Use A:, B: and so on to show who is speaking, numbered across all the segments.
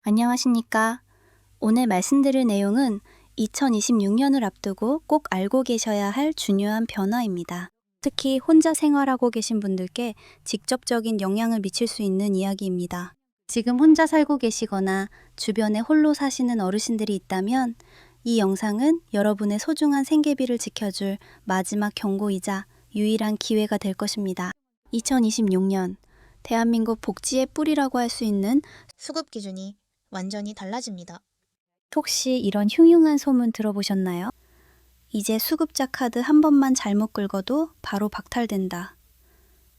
A: 안녕하십니까? 오늘 말씀드릴 내용은 2026년을 앞두고 꼭 알고 계셔야 할 중요한 변화입니다. 특히 혼자 생활하고 계신 분들께 직접적인 영향을 미칠 수 있는 이야기입니다. 지금 혼자 살고 계시거나 주변에 홀로 사시는 어르신들이 있다면 이 영상은 여러분의 소중한 생계비를 지켜줄 마지막 경고이자 유일한 기회가 될 것입니다. 2026년 대한민국 복지의 뿌리라고 할 수 있는
B: 수급 기준이 완전히 달라집니다.
A: 혹시 이런 흉흉한 소문 들어보셨나요? 이제 수급자 카드 한 번만 잘못 긁어도 바로 박탈된다.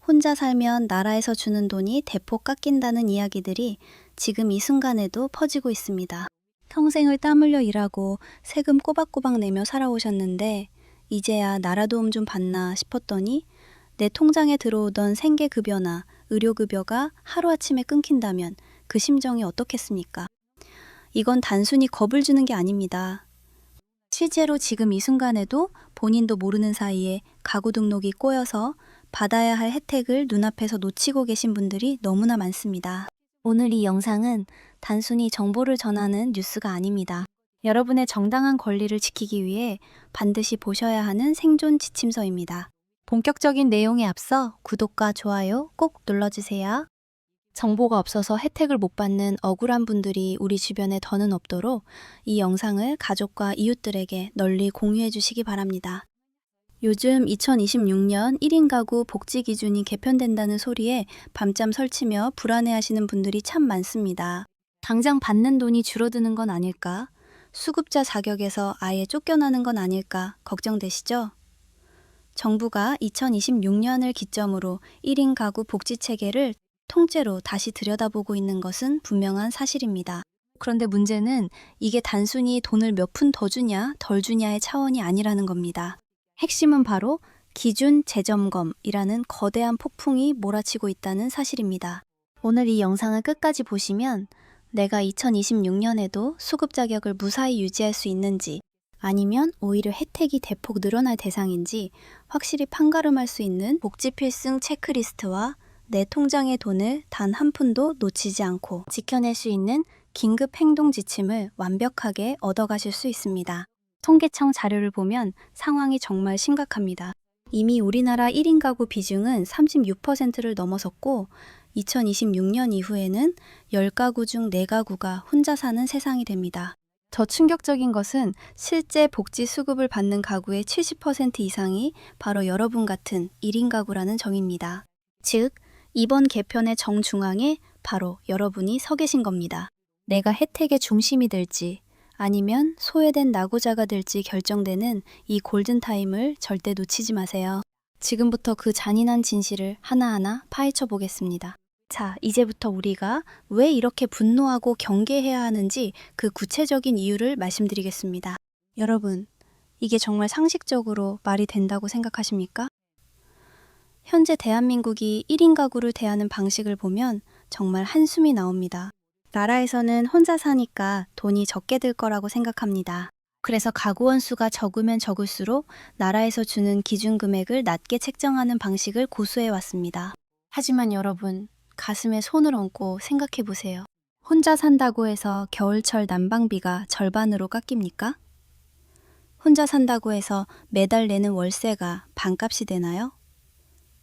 A: 혼자 살면 나라에서 주는 돈이 대폭 깎인다는 이야기들이 지금 이 순간에도 퍼지고 있습니다. 평생을 땀 흘려 일하고 세금 꼬박꼬박 내며 살아오셨는데 이제야 나라 도움 좀 받나 싶었더니 내 통장에 들어오던 생계급여나 의료급여가 하루아침에 끊긴다면 그 심정이 어떻겠습니까? 이건 단순히 겁을 주는 게 아닙니다. 실제로 지금 이 순간에도 본인도 모르는 사이에 가구 등록이 꼬여서 받아야 할 혜택을 눈앞에서 놓치고 계신 분들이 너무나 많습니다. 오늘 이 영상은 단순히 정보를 전하는 뉴스가 아닙니다. 여러분의 정당한 권리를 지키기 위해 반드시 보셔야 하는 생존 지침서입니다. 본격적인 내용에 앞서 구독과 좋아요 꼭 눌러주세요. 정보가 없어서 혜택을 못 받는 억울한 분들이 우리 주변에 더는 없도록 이 영상을 가족과 이웃들에게 널리 공유해 주시기 바랍니다. 요즘 2026년 1인 가구 복지 기준이 개편된다는 소리에 밤잠 설치며 불안해하시는 분들이 참 많습니다. 당장 받는 돈이 줄어드는 건 아닐까? 수급자 자격에서 아예 쫓겨나는 건 아닐까 걱정되시죠? 정부가 2026년을 기점으로 1인 가구 복지 체계를 통째로 다시 들여다보고 있는 것은 분명한 사실입니다. 그런데 문제는 이게 단순히 돈을 몇 푼 더 주냐, 덜 주냐의 차원이 아니라는 겁니다. 핵심은 바로 기준 재점검이라는 거대한 폭풍이 몰아치고 있다는 사실입니다. 오늘 이 영상을 끝까지 보시면 내가 2026년에도 수급 자격을 무사히 유지할 수 있는지 아니면 오히려 혜택이 대폭 늘어날 대상인지 확실히 판가름할 수 있는 복지 필승 체크리스트와 내 통장의 돈을 단 한 푼도 놓치지 않고 지켜낼 수 있는 긴급 행동 지침을 완벽하게 얻어가실 수 있습니다. 통계청 자료를 보면 상황이 정말 심각합니다. 이미 우리나라 1인 가구 비중은 36%를 넘어섰고 2026년 이후에는 10가구 중 4가구가 혼자 사는 세상이 됩니다. 더 충격적인 것은 실제 복지 수급을 받는 가구의 70% 이상이 바로 여러분 같은 1인 가구라는 점입니다. 즉, 이번 개편의 정중앙에 바로 여러분이 서 계신 겁니다. 내가 혜택의 중심이 될지 아니면 소외된 낙오자가 될지 결정되는 이 골든타임을 절대 놓치지 마세요. 지금부터 그 잔인한 진실을 하나하나 파헤쳐 보겠습니다. 자, 이제부터 우리가 왜 이렇게 분노하고 경계해야 하는지 그 구체적인 이유를 말씀드리겠습니다. 여러분, 이게 정말 상식적으로 말이 된다고 생각하십니까? 현재 대한민국이 1인 가구를 대하는 방식을 보면 정말 한숨이 나옵니다. 나라에서는 혼자 사니까 돈이 적게 들 거라고 생각합니다. 그래서 가구 원수가 적으면 적을수록 나라에서 주는 기준 금액을 낮게 책정하는 방식을 고수해 왔습니다. 하지만 여러분, 가슴에 손을 얹고 생각해 보세요. 혼자 산다고 해서 겨울철 난방비가 절반으로 깎입니까? 혼자 산다고 해서 매달 내는 월세가 반값이 되나요?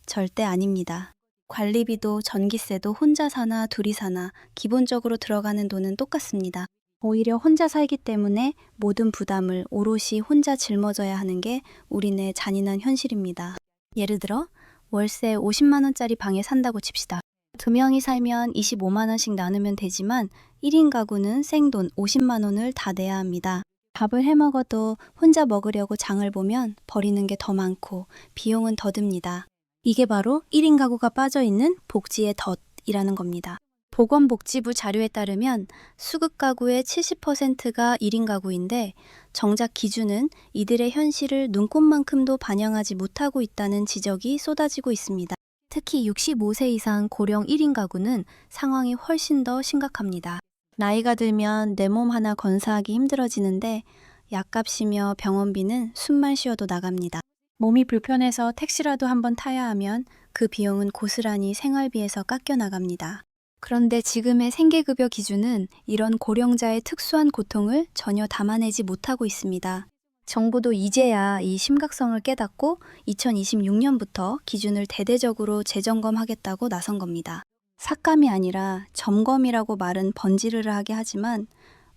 A: 절대 아닙니다. 관리비도 전기세도 혼자 사나 둘이 사나 기본적으로 들어가는 돈은 똑같습니다. 오히려 혼자 살기 때문에 모든 부담을 오롯이 혼자 짊어져야 하는 게 우리네 잔인한 현실입니다. 예를 들어 월세 50만 원짜리 방에 산다고 칩시다. 2명이 살면 25만 원씩 나누면 되지만 1인 가구는 생돈 50만 원을 다 내야 합니다. 밥을 해 먹어도 혼자 먹으려고 장을 보면 버리는 게 더 많고 비용은 더 듭니다. 이게 바로 1인 가구가 빠져있는 복지의 덫이라는 겁니다. 보건복지부 자료에 따르면 수급 가구의 70%가 1인 가구인데 정작 기준은 이들의 현실을 눈꼽만큼도 반영하지 못하고 있다는 지적이 쏟아지고 있습니다. 특히 65세 이상 고령 1인 가구는 상황이 훨씬 더 심각합니다. 나이가 들면 내 몸 하나 건사하기 힘들어지는데 약값이며 병원비는 숨만 쉬어도 나갑니다. 몸이 불편해서 택시라도 한번 타야 하면 그 비용은 고스란히 생활비에서 깎여 나갑니다. 그런데 지금의 생계급여 기준은 이런 고령자의 특수한 고통을 전혀 담아내지 못하고 있습니다. 정부도 이제야 이 심각성을 깨닫고 2026년부터 기준을 대대적으로 재점검하겠다고 나선 겁니다. 삭감이 아니라 점검이라고 말은 번지르르하게 하지만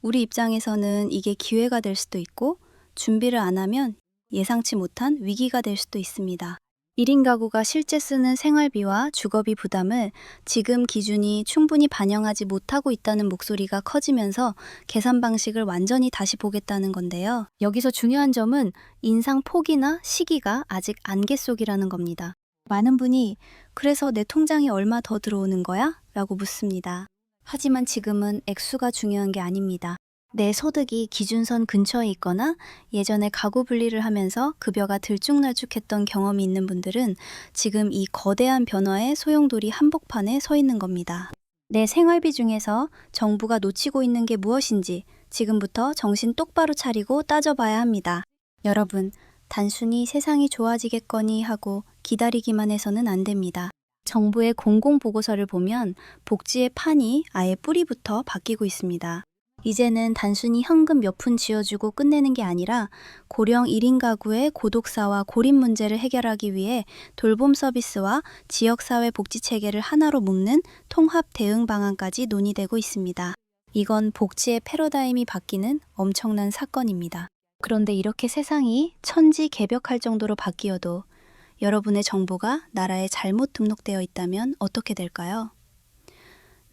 A: 우리 입장에서는 이게 기회가 될 수도 있고 준비를 안 하면 예상치 못한 위기가 될 수도 있습니다. 1인 가구가 실제 쓰는 생활비와 주거비 부담을 지금 기준이 충분히 반영하지 못하고 있다는 목소리가 커지면서 계산 방식을 완전히 다시 보겠다는 건데요. 여기서 중요한 점은 인상 폭이나 시기가 아직 안개 속이라는 겁니다. 많은 분이 그래서 내 통장에 얼마 더 들어오는 거야? 라고 묻습니다. 하지만 지금은 액수가 중요한 게 아닙니다. 내 소득이 기준선 근처에 있거나 예전에 가구 분리를 하면서 급여가 들쭉날쭉했던 경험이 있는 분들은 지금 이 거대한 변화의 소용돌이 한복판에 서 있는 겁니다. 내 생활비 중에서 정부가 놓치고 있는 게 무엇인지 지금부터 정신 똑바로 차리고 따져봐야 합니다. 여러분, 단순히 세상이 좋아지겠거니 하고 기다리기만 해서는 안 됩니다. 정부의 공공보고서를 보면 복지의 판이 아예 뿌리부터 바뀌고 있습니다. 이제는 단순히 현금 몇 푼 쥐어주고 끝내는 게 아니라 고령 1인 가구의 고독사와 고립 문제를 해결하기 위해 돌봄 서비스와 지역사회 복지 체계를 하나로 묶는 통합 대응 방안까지 논의되고 있습니다. 이건 복지의 패러다임이 바뀌는 엄청난 사건입니다. 그런데 이렇게 세상이 천지개벽할 정도로 바뀌어도 여러분의 정보가 나라에 잘못 등록되어 있다면 어떻게 될까요?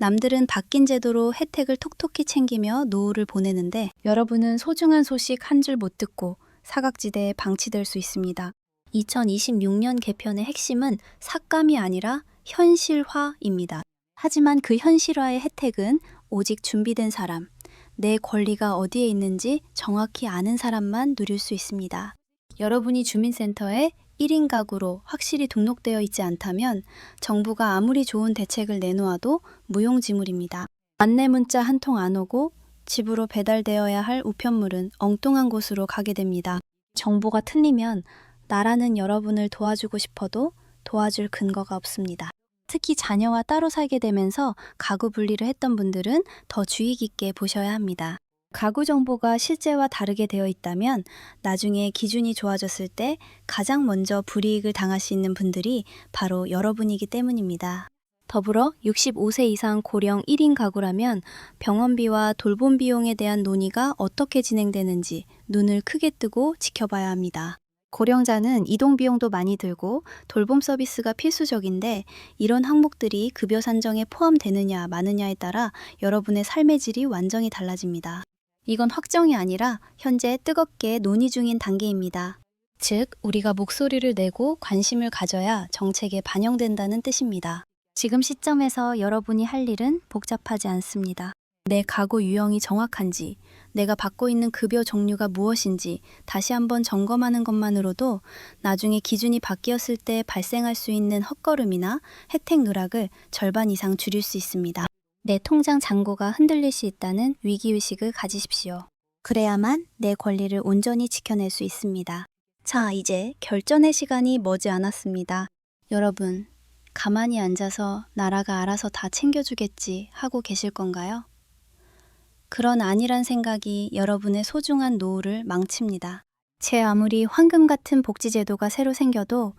A: 남들은 바뀐 제도로 혜택을 톡톡히 챙기며 노후를 보내는데 여러분은 소중한 소식 한 줄 못 듣고 사각지대에 방치될 수 있습니다. 2026년 개편의 핵심은 삭감이 아니라 현실화입니다. 하지만 그 현실화의 혜택은 오직 준비된 사람, 내 권리가 어디에 있는지 정확히 아는 사람만 누릴 수 있습니다. 여러분이 주민센터에 1인 가구로 확실히 등록되어 있지 않다면 정부가 아무리 좋은 대책을 내놓아도 무용지물입니다. 안내 문자 한 통 안 오고 집으로 배달되어야 할 우편물은 엉뚱한 곳으로 가게 됩니다. 정보가 틀리면 나라는 여러분을 도와주고 싶어도 도와줄 근거가 없습니다. 특히 자녀와 따로 살게 되면서 가구 분리를 했던 분들은 더 주의 깊게 보셔야 합니다. 가구 정보가 실제와 다르게 되어 있다면 나중에 기준이 좋아졌을 때 가장 먼저 불이익을 당할 수 있는 분들이 바로 여러분이기 때문입니다. 더불어 65세 이상 고령 1인 가구라면 병원비와 돌봄 비용에 대한 논의가 어떻게 진행되는지 눈을 크게 뜨고 지켜봐야 합니다. 고령자는 이동 비용도 많이 들고 돌봄 서비스가 필수적인데 이런 항목들이 급여 산정에 포함되느냐 마느냐에 따라 여러분의 삶의 질이 완전히 달라집니다. 이건 확정이 아니라 현재 뜨겁게 논의 중인 단계입니다. 즉, 우리가 목소리를 내고 관심을 가져야 정책에 반영된다는 뜻입니다. 지금 시점에서 여러분이 할 일은 복잡하지 않습니다. 내 가구 유형이 정확한지, 내가 받고 있는 급여 종류가 무엇인지 다시 한번 점검하는 것만으로도 나중에 기준이 바뀌었을 때 발생할 수 있는 헛걸음이나 혜택 누락을 절반 이상 줄일 수 있습니다. 내 통장 잔고가 흔들릴 수 있다는 위기의식을 가지십시오. 그래야만 내 권리를 온전히 지켜낼 수 있습니다. 자, 이제 결전의 시간이 머지 않았습니다. 여러분, 가만히 앉아서 나라가 알아서 다 챙겨주겠지 하고 계실 건가요? 그런 안일한 생각이 여러분의 소중한 노후를 망칩니다. 제 아무리 황금 같은 복지제도가 새로 생겨도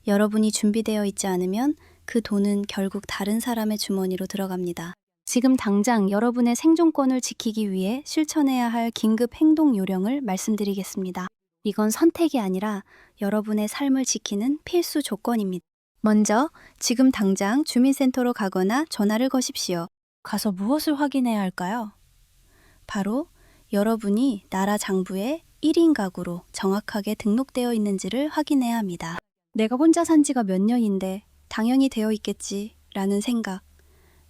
A: 여러분이 준비되어 있지 않으면 그 돈은 결국 다른 사람의 주머니로 들어갑니다. 지금 당장 여러분의 생존권을 지키기 위해 실천해야 할 긴급 행동 요령을 말씀드리겠습니다. 이건 선택이 아니라 여러분의 삶을 지키는 필수 조건입니다. 먼저 지금 당장 주민센터로 가거나 전화를 거십시오. 가서 무엇을 확인해야 할까요? 바로 여러분이 나라 장부에 1인 가구로 정확하게 등록되어 있는지를 확인해야 합니다. 내가 혼자 산 지가 몇 년인데 당연히 되어 있겠지 라는 생각.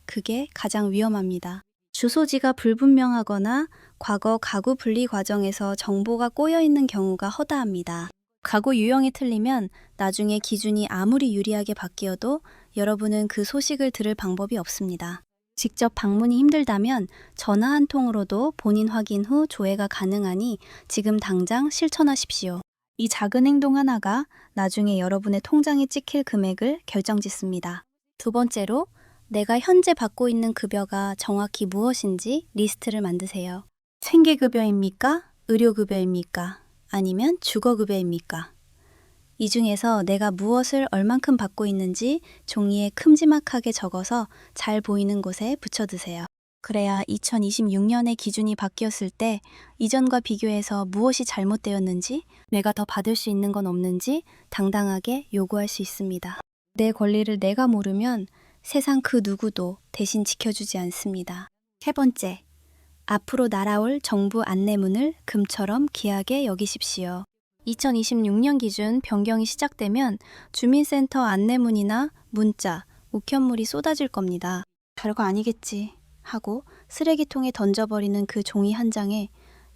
A: 그게 가장 위험합니다. 주소지가 불분명하거나 과거 가구 분리 과정에서 정보가 꼬여 있는 경우가 허다합니다. 가구 유형이 틀리면 나중에 기준이 아무리 유리하게 바뀌어도 여러분은 그 소식을 들을 방법이 없습니다. 직접 방문이 힘들다면 전화 한 통으로도 본인 확인 후 조회가 가능하니 지금 당장 실천하십시오. 이 작은 행동 하나가 나중에 여러분의 통장에 찍힐 금액을 결정짓습니다. 두 번째로, 내가 현재 받고 있는 급여가 정확히 무엇인지 리스트를 만드세요. 생계급여입니까? 의료급여입니까? 아니면 주거급여입니까? 이 중에서 내가 무엇을 얼만큼 받고 있는지 종이에 큼지막하게 적어서 잘 보이는 곳에 붙여두세요. 그래야 2026년의 기준이 바뀌었을 때 이전과 비교해서 무엇이 잘못되었는지, 내가 더 받을 수 있는 건 없는지 당당하게 요구할 수 있습니다. 내 권리를 내가 모르면 세상 그 누구도 대신 지켜주지 않습니다. 세 번째, 앞으로 날아올 정부 안내문을 금처럼 귀하게 여기십시오. 2026년 기준 변경이 시작되면 주민센터 안내문이나 문자, 우편물이 쏟아질 겁니다. 별거 아니겠지 하고 쓰레기통에 던져버리는 그 종이 한 장에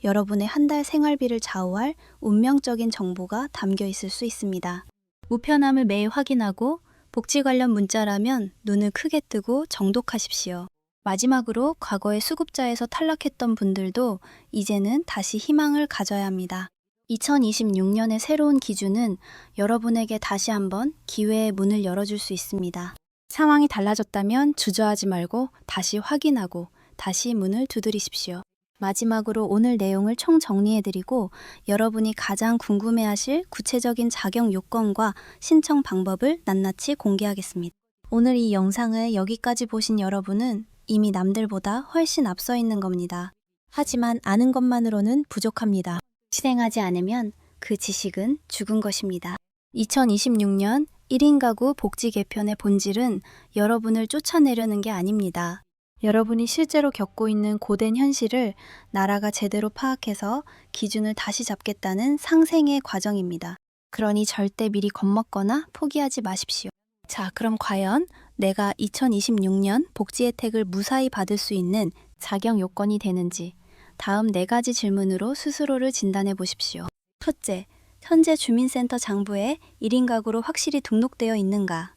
A: 여러분의 한 달 생활비를 좌우할 운명적인 정보가 담겨 있을 수 있습니다. 우편함을 매일 확인하고 복지 관련 문자라면 눈을 크게 뜨고 정독하십시오. 마지막으로 과거에 수급자에서 탈락했던 분들도 이제는 다시 희망을 가져야 합니다. 2026년의 새로운 기준은 여러분에게 다시 한번 기회의 문을 열어줄 수 있습니다. 상황이 달라졌다면 주저하지 말고 다시 확인하고 다시 문을 두드리십시오. 마지막으로 오늘 내용을 총 정리해드리고 여러분이 가장 궁금해하실 구체적인 자격 요건과 신청 방법을 낱낱이 공개하겠습니다. 오늘 이 영상을 여기까지 보신 여러분은 이미 남들보다 훨씬 앞서 있는 겁니다. 하지만 아는 것만으로는 부족합니다. 실행하지 않으면 그 지식은 죽은 것입니다. 2026년 1인 가구 복지 개편의 본질은 여러분을 쫓아내려는 게 아닙니다. 여러분이 실제로 겪고 있는 고된 현실을 나라가 제대로 파악해서 기준을 다시 잡겠다는 상생의 과정입니다. 그러니 절대 미리 겁먹거나 포기하지 마십시오. 자, 그럼 과연 내가 2026년 복지 혜택을 무사히 받을 수 있는 자격 요건이 되는지 다음 4가지 질문으로 스스로를 진단해 보십시오. 첫째, 현재 주민센터 장부에 1인 가구로 확실히 등록되어 있는가?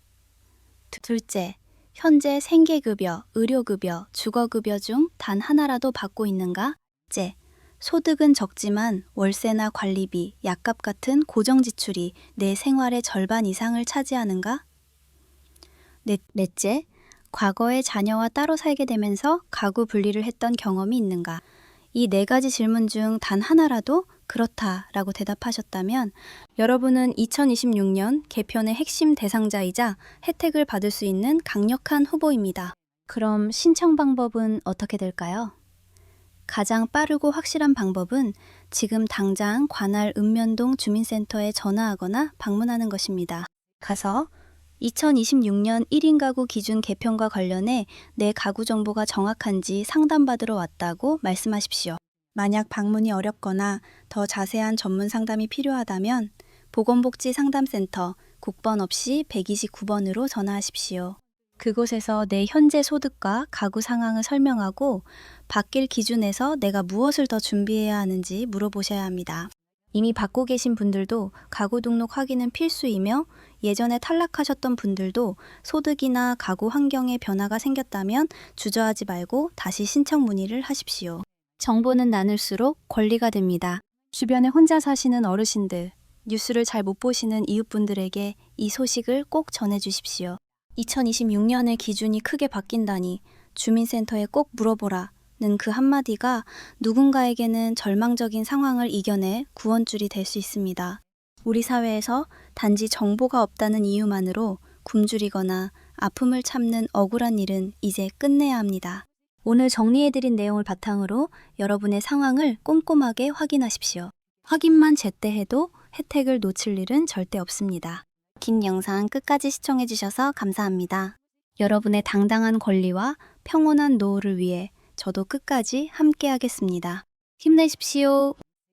A: 둘째, 현재 생계급여, 의료급여, 주거급여 중 단 하나라도 받고 있는가? 셋째, 소득은 적지만 월세나 관리비, 약값 같은 고정지출이 내 생활의 절반 이상을 차지하는가? 넷째, 과거에 자녀와 따로 살게 되면서 가구 분리를 했던 경험이 있는가? 이 4가지 질문 중 단 하나라도 그렇다라고 대답하셨다면 여러분은 2026년 개편의 핵심 대상자이자 혜택을 받을 수 있는 강력한 후보입니다. 그럼 신청 방법은 어떻게 될까요? 가장 빠르고 확실한 방법은 지금 당장 관할 읍면동 주민센터에 전화하거나 방문하는 것입니다. 가서 2026년 1인 가구 기준 개편과 관련해 내 가구 정보가 정확한지 상담받으러 왔다고 말씀하십시오. 만약 방문이 어렵거나 더 자세한 전문 상담이 필요하다면 보건복지상담센터 국번 없이 129번으로 전화하십시오. 그곳에서 내 현재 소득과 가구 상황을 설명하고 바뀔 기준에서 내가 무엇을 더 준비해야 하는지 물어보셔야 합니다. 이미 받고 계신 분들도 가구 등록 확인은 필수이며 예전에 탈락하셨던 분들도 소득이나 가구 환경에 변화가 생겼다면 주저하지 말고 다시 신청 문의를 하십시오. 정보는 나눌수록 권리가 됩니다. 주변에 혼자 사시는 어르신들, 뉴스를 잘 못 보시는 이웃분들에게 이 소식을 꼭 전해주십시오. 2026년의 기준이 크게 바뀐다니 주민센터에 꼭 물어보라. 는 그 한마디가 누군가에게는 절망적인 상황을 이겨내 구원줄이 될 수 있습니다. 우리 사회에서 단지 정보가 없다는 이유만으로 굶주리거나 아픔을 참는 억울한 일은 이제 끝내야 합니다. 오늘 정리해드린 내용을 바탕으로 여러분의 상황을 꼼꼼하게 확인하십시오. 확인만 제때 해도 혜택을 놓칠 일은 절대 없습니다. 긴 영상 끝까지 시청해주셔서 감사합니다. 여러분의 당당한 권리와 평온한 노후를 위해 저도 끝까지 함께 하겠습니다. 힘내십시오.